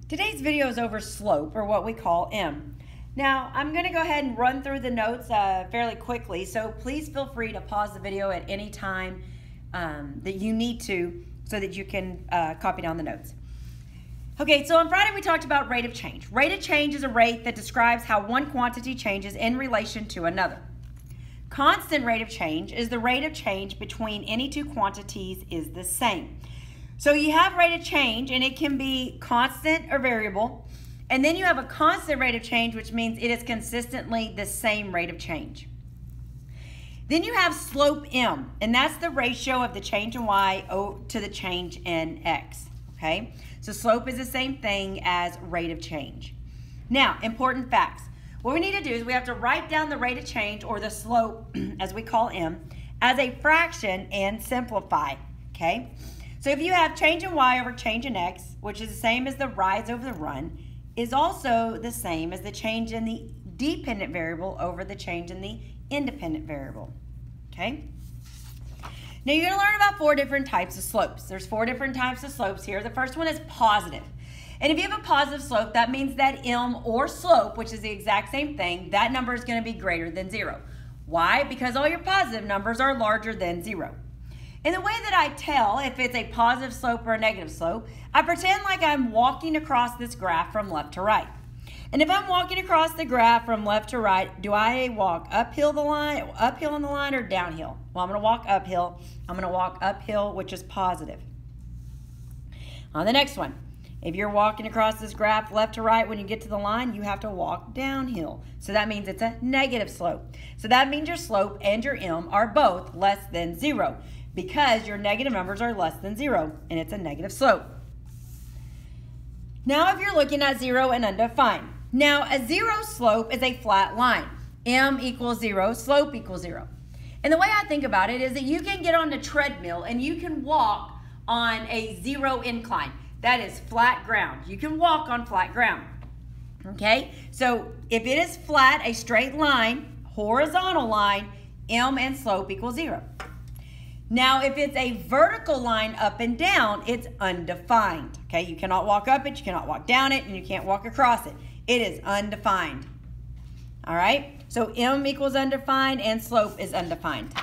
Today's video is over slope, or what we call M. Now, I'm going to go ahead and run through the notes fairly quickly, so please feel free to pause the video at any time that you need to so that you can copy down the notes. Okay, so on Friday we talked about rate of change. Rate of change is a rate that describes how one quantity changes in relation to another. Constant rate of change is the rate of change between any two quantities is the same. So you have rate of change, and it can be constant or variable. And then you have a constant rate of change, which means it is consistently the same rate of change. Then you have slope M, and that's the ratio of the change in Y to the change in X. Okay? So slope is the same thing as rate of change. Now, important facts. What we need to do is we have to write down the rate of change, or the slope, as we call M, as a fraction and simplify. Okay? So if you have change in Y over change in X, which is the same as the rise over the run, is also the same as the change in the dependent variable over the change in the independent variable. Okay? Now you're going to learn about 4 different types of slopes. There's 4 different types of slopes here. The first one is positive. And if you have a positive slope, that means that M, or slope, which is the exact same thing, that number is going to be greater than 0. Why? Because all your positive numbers are larger than 0. And the way that I tell if it's a positive slope or a negative slope, I pretend like I'm walking across this graph from left to right. And if I'm walking across the graph from left to right, do I walk uphill on the line, or downhill? Well, I'm going to walk uphill. I'm going to walk uphill, which is positive. On the next one, if you're walking across this graph left to right, when you get to the line, you have to walk downhill. So that means it's a negative slope. So that means your slope and your M are both less than 0. Because your negative numbers are less than 0, and it's a negative slope. Now if you're looking at 0 and undefined. Now a 0 slope is a flat line. M equals 0, slope equals 0. And the way I think about it is that you can get on the treadmill and you can walk on a 0 incline. That is flat ground. You can walk on flat ground. Okay? So if it is flat, a straight line, horizontal line, M and slope equals 0. Now, if it's a vertical line up and down, it's undefined. Okay, you cannot walk up it, you cannot walk down it, and you can't walk across it. It is undefined. All right, so M equals undefined and slope is undefined.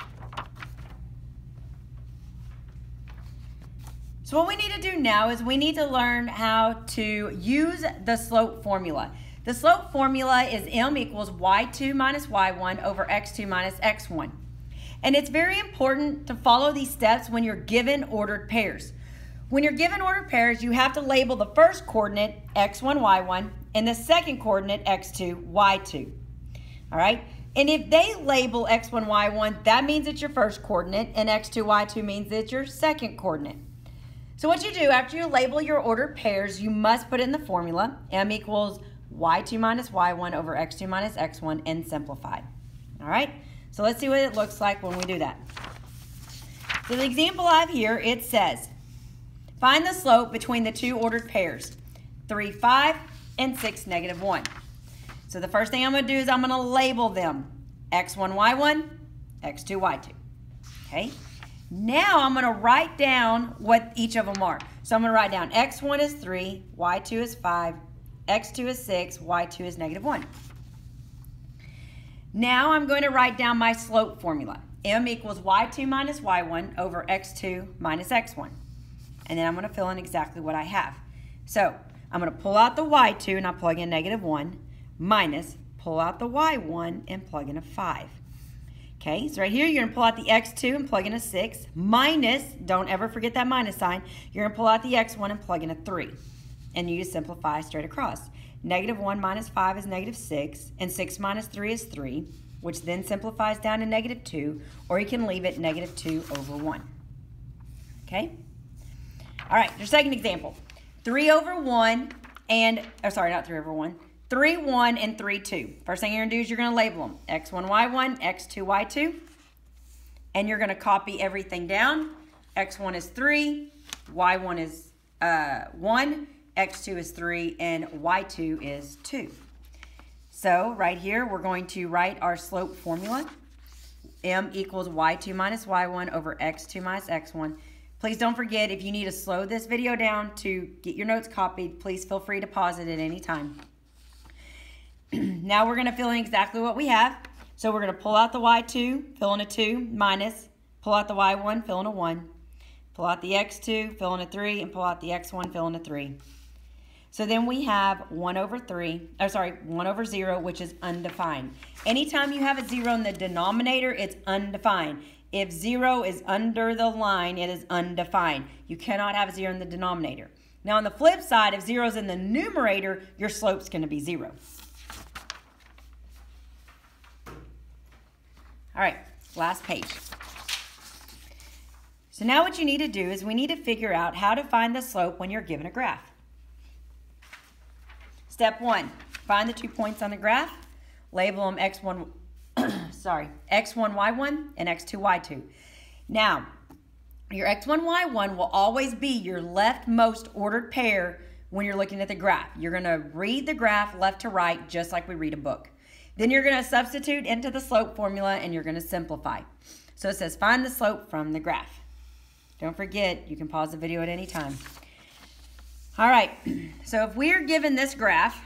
So what we need to do now is we need to learn how to use the slope formula. The slope formula is M equals Y2 minus Y1 over X2 minus X1. And it's very important to follow these steps when you're given ordered pairs. When you're given ordered pairs, you have to label the first coordinate x1, y1, and the second coordinate x2, y2. All right? And if they label x1, y1, that means it's your first coordinate, and x2, y2 means it's your second coordinate. So what you do after you label your ordered pairs, you must put in the formula, M equals y2 minus y1 over x2 minus x1, and simplify. All right? So let's see what it looks like when we do that. So the example I have here, it says, find the slope between the two ordered pairs, 3, 5, and 6, negative 1. So the first thing I'm going to do is I'm going to label them, x1, y1, x2, y2. Okay? Now I'm going to write down what each of them are. So I'm going to write down x1 is 3, y2 is 5, x2 is 6, y2 is negative 1. Now I'm going to write down my slope formula. M equals y2 minus y1 over x2 minus x1. And then I'm going to fill in exactly what I have. So I'm going to pull out the y2 and I'll plug in negative 1, minus pull out the y1 and plug in a 5. Okay, so right here you're going to pull out the x2 and plug in a 6, minus, don't ever forget that minus sign, you're going to pull out the x1 and plug in a 3. And you just simplify straight across. Negative 1 minus 5 is negative 6, and 6 minus 3 is 3, which then simplifies down to negative 2, or you can leave it negative 2 over 1. Okay? All right, your second example. 3 over 1 and, oh, sorry, not 3 over 1. 3, 1, and 3, 2. First thing you're going to do is you're going to label them. x1, y1, x2, y2. And you're going to copy everything down. x1 is 3, y1 is 1, x2 is 3, and y2 is 2. So right here, we're going to write our slope formula. M equals y2 minus y1 over x2 minus x1. Please don't forget, if you need to slow this video down to get your notes copied, please feel free to pause it at any time. Now we're going to fill in exactly what we have. So we're going to pull out the y2, fill in a 2, minus, pull out the y1, fill in a 1, pull out the x2, fill in a 3, and pull out the x1, fill in a 3. So then we have 1 over 0, which is undefined. Anytime you have a 0 in the denominator, it's undefined. If 0 is under the line, it is undefined. You cannot have a 0 in the denominator. Now on the flip side, if 0 is in the numerator, your slope's going to be 0. All right, last page. So now what you need to do is we need to figure out how to find the slope when you're given a graph. Step 1, find the 2 points on the graph, label them x1, x1, y1, and x2, y2. Now, your x1, y1 will always be your leftmost ordered pair when you're looking at the graph. You're going to read the graph left to right just like we read a book. Then you're going to substitute into the slope formula and you're going to simplify. So it says find the slope from the graph. Don't forget, you can pause the video at any time. All right, so if we are given this graph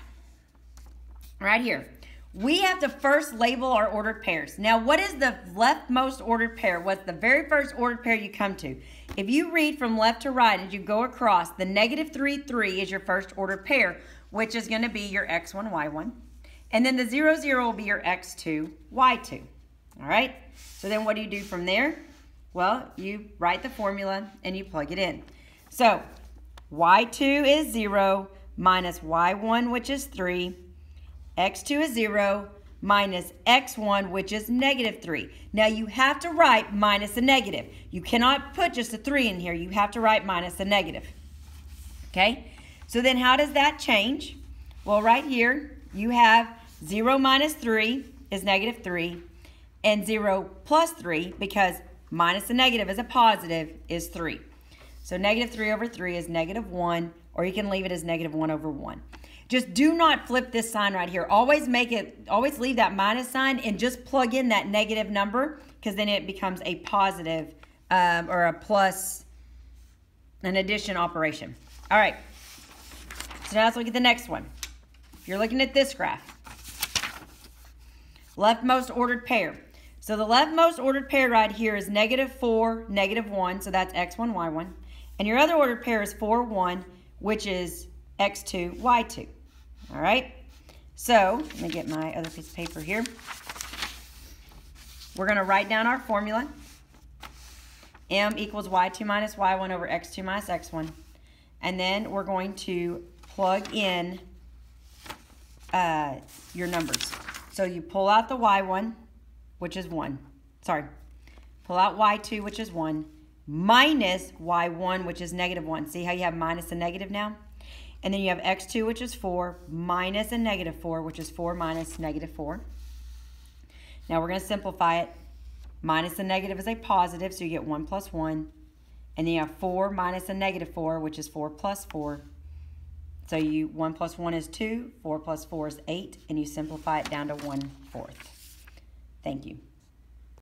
right here, we have to first label our ordered pairs. Now, what is the leftmost ordered pair? What's the very first ordered pair you come to? If you read from left to right as you go across, the -3, 3 is your first ordered pair, which is going to be your x1, y1. And then the 0, 0 will be your x2, y2. All right? So then what do you do from there? Well, you write the formula and you plug it in. So y2 is 0 minus y1, which is 3. x2 is 0 minus x1, which is -3. Now you have to write minus a negative. You cannot put just a 3 in here. You have to write minus a negative. Okay? So then how does that change? Well, right here you have 0 minus 3 is -3, and 0 plus 3, because minus a negative is a positive, is 3. So -3 over 3 is -1, or you can leave it as -1 over 1. Just do not flip this sign right here. Always leave that minus sign and just plug in that negative number, because then it becomes a positive or a plus, an addition operation. All right. So now let's look at the next one. If you're looking at this graph, leftmost ordered pair. So the leftmost ordered pair right here is -4, -1, so that's x1, y1. And your other ordered pair is 4, 1, which is x2, y2. All right? So, let me get my other piece of paper here. We're going to write down our formula. M equals y2 minus y1 over x2 minus x1. And then we're going to plug in your numbers. So you pull out the y1, which is 1. Sorry. Pull out y2, which is 1, minus y1, which is -1. See how you have minus a negative now? And then you have x2, which is 4, minus a -4, which is 4 minus -4. Now we're going to simplify it. Minus a negative is a positive, so you get 1 plus 1. And then you have 4 minus a -4, which is 4 plus 4. So 1 plus 1 is 2, 4 plus 4 is 8, and you simplify it down to 1/4. Thank you.